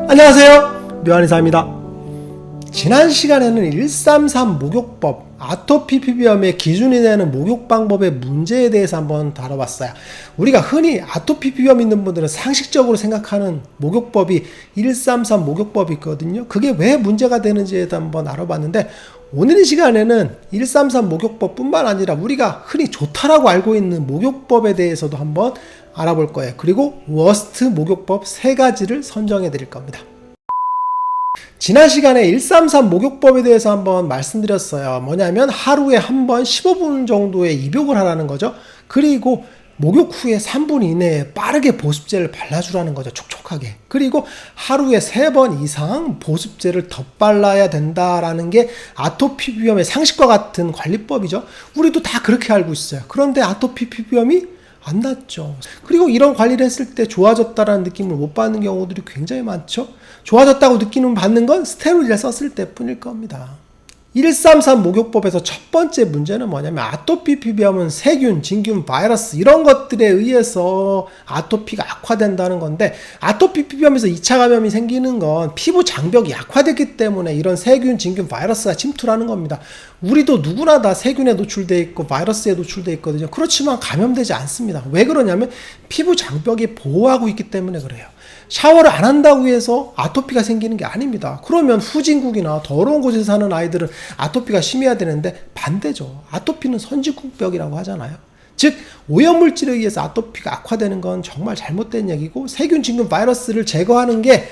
안녕하세요, 묘한의사입니다. 지난 시간에는 133 목욕법, 아토피 피부염의 기준이 되는 목욕 방법의 문제에 대해서 한번 다뤄봤어요. 우리가 흔히 아토피 피부염 있는 분들은 상식적으로 생각하는 목욕법이 133 목욕법이 있거든요. 그게 왜 문제가 되는지에 대해서 한번 알아봤는데, 오늘 이 시간에는 133 목욕법 뿐만 아니라 우리가 흔히 좋다라고 알고 있는 목욕법에 대해서도 한번 알아볼 거예요. 그리고 워스트 목욕법 3가지를 선정해 드릴 겁니다. 지난 시간에 133 목욕법에 대해서 한번 말씀드렸어요. 뭐냐면 하루에 한 번 15분 정도의 입욕을 하라는 거죠. 그리고 목욕 후에 3분 이내에 빠르게 보습제를 발라주라는 거죠. 촉촉하게. 그리고 하루에 3번 이상 보습제를 덧발라야 된다라는 게 아토피 피부염의 상식과 같은 관리법이죠. 우리도 다 그렇게 알고 있어요. 그런데 아토피 피부염이 안 낫죠. 그리고 이런 관리를 했을 때 좋아졌다라는 느낌을 못 받는 경우들이 굉장히 많죠. 좋아졌다고 느끼는 받는 건 스테로이드를 썼을 때뿐일 겁니다. 133 목욕법에서 첫 번째 문제는 뭐냐면 아토피 피부염은 세균, 진균, 바이러스 이런 것들에 의해서 아토피가 악화된다는 건데, 아토피 피부염에서 2차 감염이 생기는 건 피부 장벽이 약화됐기 때문에 이런 세균, 진균, 바이러스가 침투하는 겁니다. 우리도 누구나 다 세균에 노출되어 있고 바이러스에 노출되어 있거든요. 그렇지만 감염되지 않습니다. 왜 그러냐면 피부 장벽이 보호하고 있기 때문에 그래요. 샤워를 안 한다고 해서 아토피가 생기는 게 아닙니다. 그러면 후진국이나 더러운 곳에 사는 아이들은 아토피가 심해야 되는데 반대죠. 아토피는 선진국벽이라고 하잖아요. 즉 오염물질에 의해서 아토피가 악화되는 건 정말 잘못된 얘기고, 세균, 진균, 바이러스를 제거하는 게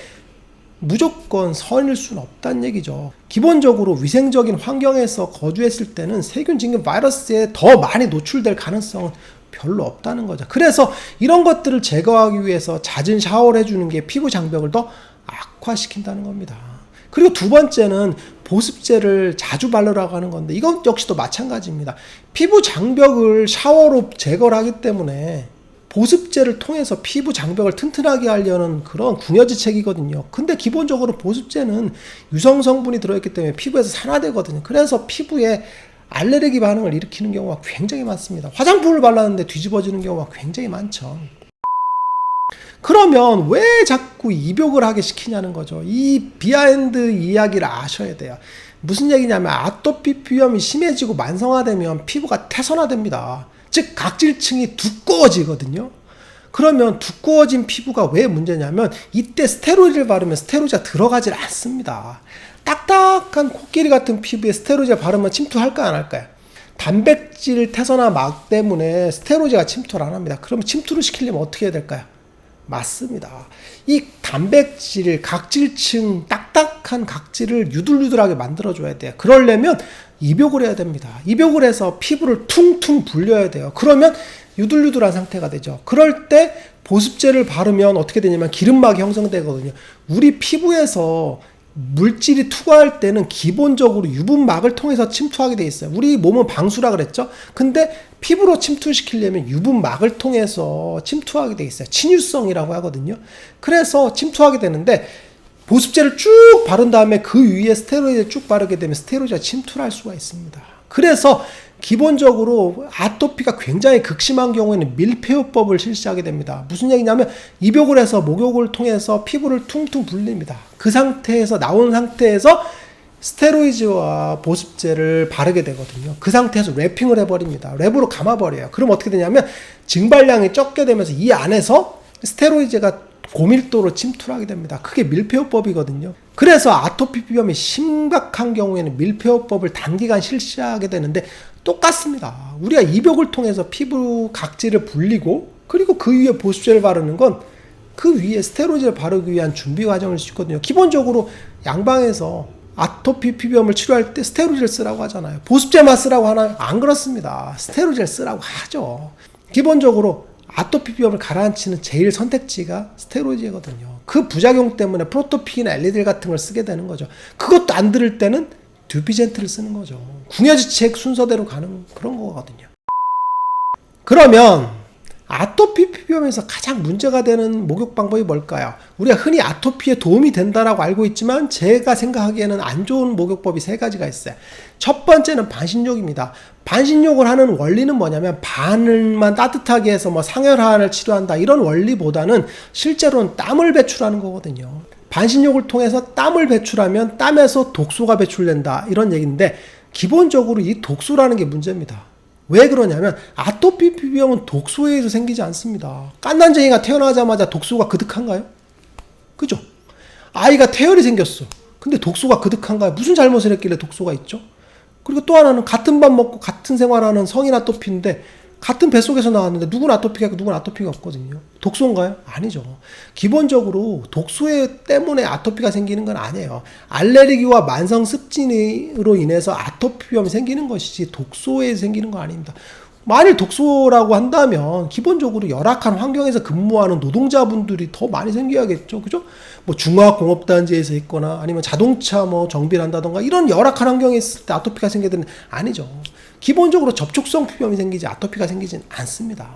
무조건 선일 수는 없다는 얘기죠. 기본적으로 위생적인 환경에서 거주했을 때는 세균, 진균, 바이러스에 더 많이 노출될 가능성은 별로 없다는 거죠. 그래서 이런 것들을 제거하기 위해서 잦은 샤워를 해주는 게 피부 장벽을 더 악화시킨다는 겁니다. 그리고 두 번째는 보습제를 자주 바르라고 하는 건데, 이건 역시도 마찬가지입니다. 피부 장벽을 샤워로 제거를 하기 때문에 보습제를 통해서 피부 장벽을 튼튼하게 하려는 그런 궁여지책이거든요. 근데 기본적으로 보습제는 유성 성분이 들어있기 때문에 피부에서 산화되거든요. 그래서 피부에 알레르기 반응을 일으키는 경우가 굉장히 많습니다. 화장품을 발랐는데 뒤집어지는 경우가 굉장히 많죠. 그러면 왜 자꾸 입욕을 하게 시키냐는 거죠. 이 비하인드 이야기를 아셔야 돼요. 무슨 얘기냐면 아토피 피부염이 심해지고 만성화되면 피부가 태선화됩니다. 즉 각질층이 두꺼워지거든요. 그러면 두꺼워진 피부가 왜 문제냐면, 이때 스테로이드를 바르면 스테로이드가 들어가질 않습니다. 딱딱한 코끼리 같은 피부에 스테로이드를 바르면 침투할까요, 안 할까요? 단백질 태선화 막 때문에 스테로이드가 침투를 안 합니다. 그러면 침투를 시키려면 어떻게 해야 될까요? 맞습니다. 이 단백질, 각질층, 딱딱한 각질을 유들유들하게 만들어줘야 돼요. 그러려면 입욕을 해야 됩니다. 입욕을 해서 피부를 퉁퉁 불려야 돼요. 그러면 유들유들한 상태가 되죠. 그럴 때 보습제를 바르면 어떻게 되냐면 기름막이 형성되거든요. 우리 피부에서 물질이 투과할 때는 기본적으로 유분막을 통해서 침투하게 돼 있어요. 우리 몸은 방수라 그랬죠. 근데 피부로 침투시키려면 유분막을 통해서 침투하게 돼 있어요. 친유성이라고 하거든요. 그래서 침투하게 되는데, 보습제를 쭉 바른 다음에 그 위에 스테로이드를 쭉 바르게 되면 스테로이드가 침투를 할 수가 있습니다. 그래서 기본적으로 아토피가 굉장히 극심한 경우에는 밀폐요법을 실시하게 됩니다. 무슨 얘기냐면 입욕을 해서 목욕을 통해서 피부를 퉁퉁 불립니다. 그 상태에서 나온 상태에서 스테로이드와 보습제를 바르게 되거든요. 그 상태에서 랩핑을 해버립니다. 랩으로 감아버려요. 그럼 어떻게 되냐면 증발량이 적게 되면서 이 안에서 스테로이드가 고밀도로 침투를 하게 됩니다. 그게 밀폐요법이거든요. 그래서 아토피 피부염이 심각한 경우에는 밀폐요법을 단기간 실시하게 되는데, 똑같습니다. 우리가 입욕을 통해서 피부 각질을 불리고, 그리고 그 위에 보습제를 바르는 건 그 위에 스테로이드를 바르기 위한 준비 과정을 시거든요. 기본적으로 양방에서 아토피 피부염을 치료할 때 스테로이드를 쓰라고 하잖아요. 보습제만 쓰라고 하나요? 안 그렇습니다. 스테로이드를 쓰라고 하죠. 기본적으로 아토피 피부염을 가라앉히는 제일 선택지가 스테로이드거든요. 그 부작용 때문에 프로토피나 엘리딜 같은 걸 쓰게 되는 거죠. 그것도 안 들을 때는 듀피젠트를 쓰는 거죠. 궁여지책 순서대로 가는 그런 거거든요. 그러면 아토피 피부염에서 가장 문제가 되는 목욕 방법이 뭘까요? 우리가 흔히 아토피에 도움이 된다라고 알고 있지만 제가 생각하기에는 안 좋은 목욕법이 3가지가 있어요. 첫 번째는 반신욕입니다. 반신욕을 하는 원리는 뭐냐면 반을만 따뜻하게 해서 상열하를 치료한다 이런 원리보다는 실제로는 땀을 배출하는 거거든요. 반신욕을 통해서 땀을 배출하면 땀에서 독소가 배출된다 이런 얘기인데 기본적으로 이 독소라는 게 문제입니다. 왜 그러냐면 아토피 피부염은 독소에 의해서 생기지 않습니다. 깐난쟁이가 태어나자마자 독소가 그득한가요? 그죠? 아이가 태열이 생겼어. 근데 독소가 그득한가요? 무슨 잘못을 했길래 독소가 있죠? 그리고 또 하나는 같은 밥 먹고 같은 생활하는 성인 아토피인데 같은 뱃속에서 나왔는데 누구는 아토피가 있고 누구는 아토피가 없거든요. 독소인가요? 아니죠. 기본적으로 독소 때문에 아토피가 생기는 건 아니에요. 알레르기와 만성 습진으로 인해서 아토피염이 생기는 것이지 독소에 생기는 거 아닙니다. 만일 독소라고 한다면 기본적으로 열악한 환경에서 근무하는 노동자분들이 더 많이 생겨야겠죠. 그죠? 뭐 중화공업단지에서 있거나 아니면 자동차 뭐 정비를 한다던가 이런 열악한 환경에 있을 때 아토피가 생겨야 되는 아니죠. 기본적으로 접촉성 피부염이 생기지 아토피가 생기진 않습니다.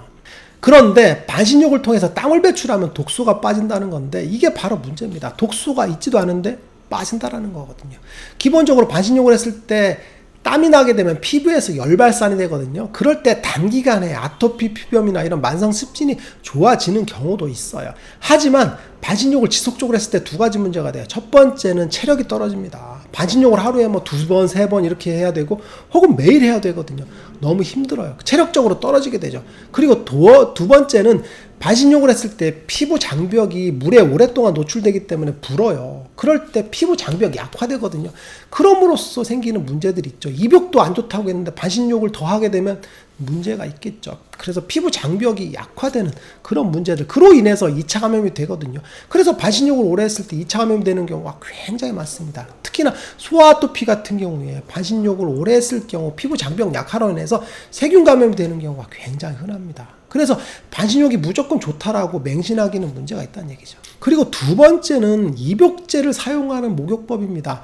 그런데 반신욕을 통해서 땀을 배출하면 독소가 빠진다는 건데 이게 바로 문제입니다. 독소가 있지도 않은데 빠진다라는 거거든요. 기본적으로 반신욕을 했을 때 땀이 나게 되면 피부에서 열발산이 되거든요. 그럴 때 단기간에 아토피 피부염이나 이런 만성 습진이 좋아지는 경우도 있어요. 하지만 반신욕을 지속적으로 했을 때 두 가지 문제가 돼요. 첫 번째는 체력이 떨어집니다. 반신욕을 하루에 뭐 2번, 3번 이렇게 해야 되고 혹은 매일 해야 되거든요. 너무 힘들어요. 체력적으로 떨어지게 되죠. 그리고 두 번째는 반신욕을 했을 때 피부 장벽이 물에 오랫동안 노출되기 때문에 불어요. 그럴 때 피부 장벽이 약화되거든요. 그럼으로써 생기는 문제들이 있죠. 입욕도 안 좋다고 했는데 반신욕을 더 하게 되면 문제가 있겠죠. 그래서 피부 장벽이 약화되는 그런 문제들, 그로 인해서 2차 감염이 되거든요. 그래서 반신욕을 오래 했을 때 2차 감염이 되는 경우가 굉장히 많습니다. 특히나 소아토피 같은 경우에 반신욕을 오래 했을 경우 피부 장벽 약화로 인해서 세균 감염이 되는 경우가 굉장히 흔합니다. 그래서 반신욕이 무조건 좋다라고 맹신하기는 문제가 있다는 얘기죠. 그리고 두 번째는 입욕제를 사용하는 목욕법입니다.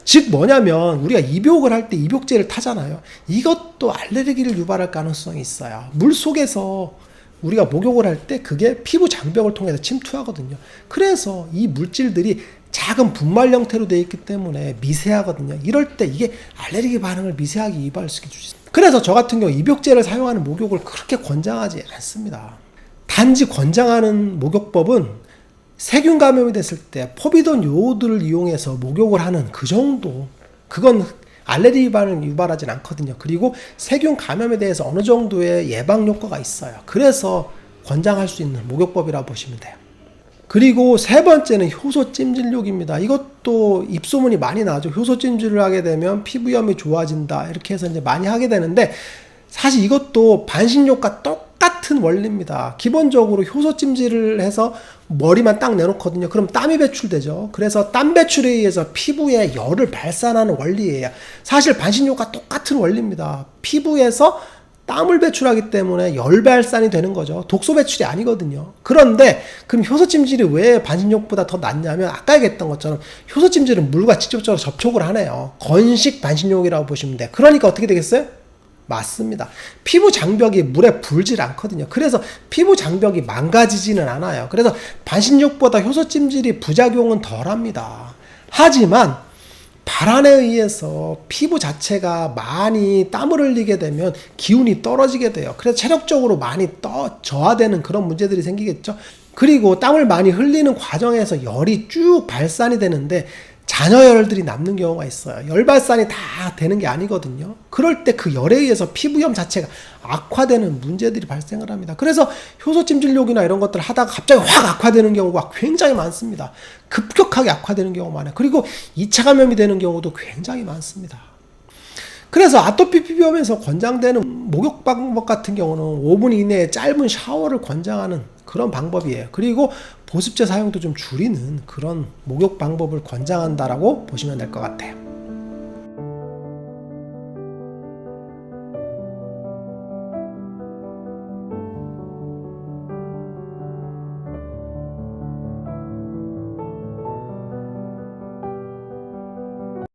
즉 뭐냐면 우리가 입욕을 할 때 입욕제를 타잖아요. 이것도 알레르기를 유발할 가능성이 있어요. 물 속에서 우리가 목욕을 할 때 그게 피부 장벽을 통해서 침투하거든요. 그래서 이 물질들이 작은 분말 형태로 되어 있기 때문에 미세하거든요. 이럴 때 이게 알레르기 반응을 미세하게 유발시켜 주지. 그래서 저 같은 경우 입욕제를 사용하는 목욕을 그렇게 권장하지 않습니다. 단지 권장하는 목욕법은 세균 감염이 됐을 때 포비돈 요오드를 이용해서 목욕을 하는 그 정도, 그건 알레르기 반응을 유발하진 않거든요. 그리고 세균 감염에 대해서 어느 정도의 예방 효과가 있어요. 그래서 권장할 수 있는 목욕법이라고 보시면 돼요. 그리고 세 번째는 효소 찜질욕입니다. 이것도 입소문이 많이 나죠. 효소 찜질을 하게 되면 피부염이 좋아진다 이렇게 해서 이제 많이 하게 되는데 사실 이것도 반신욕과 똑같은 원리입니다. 기본적으로 효소 찜질을 해서 머리만 딱 내놓거든요. 그럼 땀이 배출되죠. 그래서 땀 배출에 의해서 피부에 열을 발산하는 원리예요. 사실 반신욕과 똑같은 원리입니다. 피부에서 땀을 배출하기 때문에 열 발산이 되는 거죠. 독소 배출이 아니거든요. 그런데 그럼 효소 찜질이 왜 반신욕보다 더 낫냐면 아까 얘기했던 것처럼 효소 찜질은 물과 직접적으로 접촉을 하네요. 건식 반신욕이라고 보시면 돼요. 그러니까 어떻게 되겠어요? 맞습니다. 피부 장벽이 물에 불질 않거든요. 그래서 피부 장벽이 망가지지는 않아요. 그래서 반신욕보다 효소 찜질이 부작용은 덜합니다. 하지만 발안에 의해서 피부 자체가 많이 땀을 흘리게 되면 기운이 떨어지게 돼요. 그래서 체력적으로 많이 저하되는 그런 문제들이 생기겠죠. 그리고 땀을 많이 흘리는 과정에서 열이 쭉 발산이 되는데 잔여열들이 남는 경우가 있어요. 열 발산이 다 되는 게 아니거든요. 그럴 때 그 열에 의해서 피부염 자체가 악화되는 문제들이 발생을 합니다. 그래서 효소 찜질욕이나 이런 것들을 하다가 갑자기 확 악화되는 경우가 굉장히 많습니다. 급격하게 악화되는 경우가 많아요. 그리고 2차 감염이 되는 경우도 굉장히 많습니다. 그래서 아토피 피부염에서 권장되는 목욕 방법 같은 경우는 5분 이내에 짧은 샤워를 권장하는 그런 방법이에요. 그리고 보습제 사용도 좀 줄이는 그런 목욕 방법을 권장한다라고 보시면 될 것 같아요.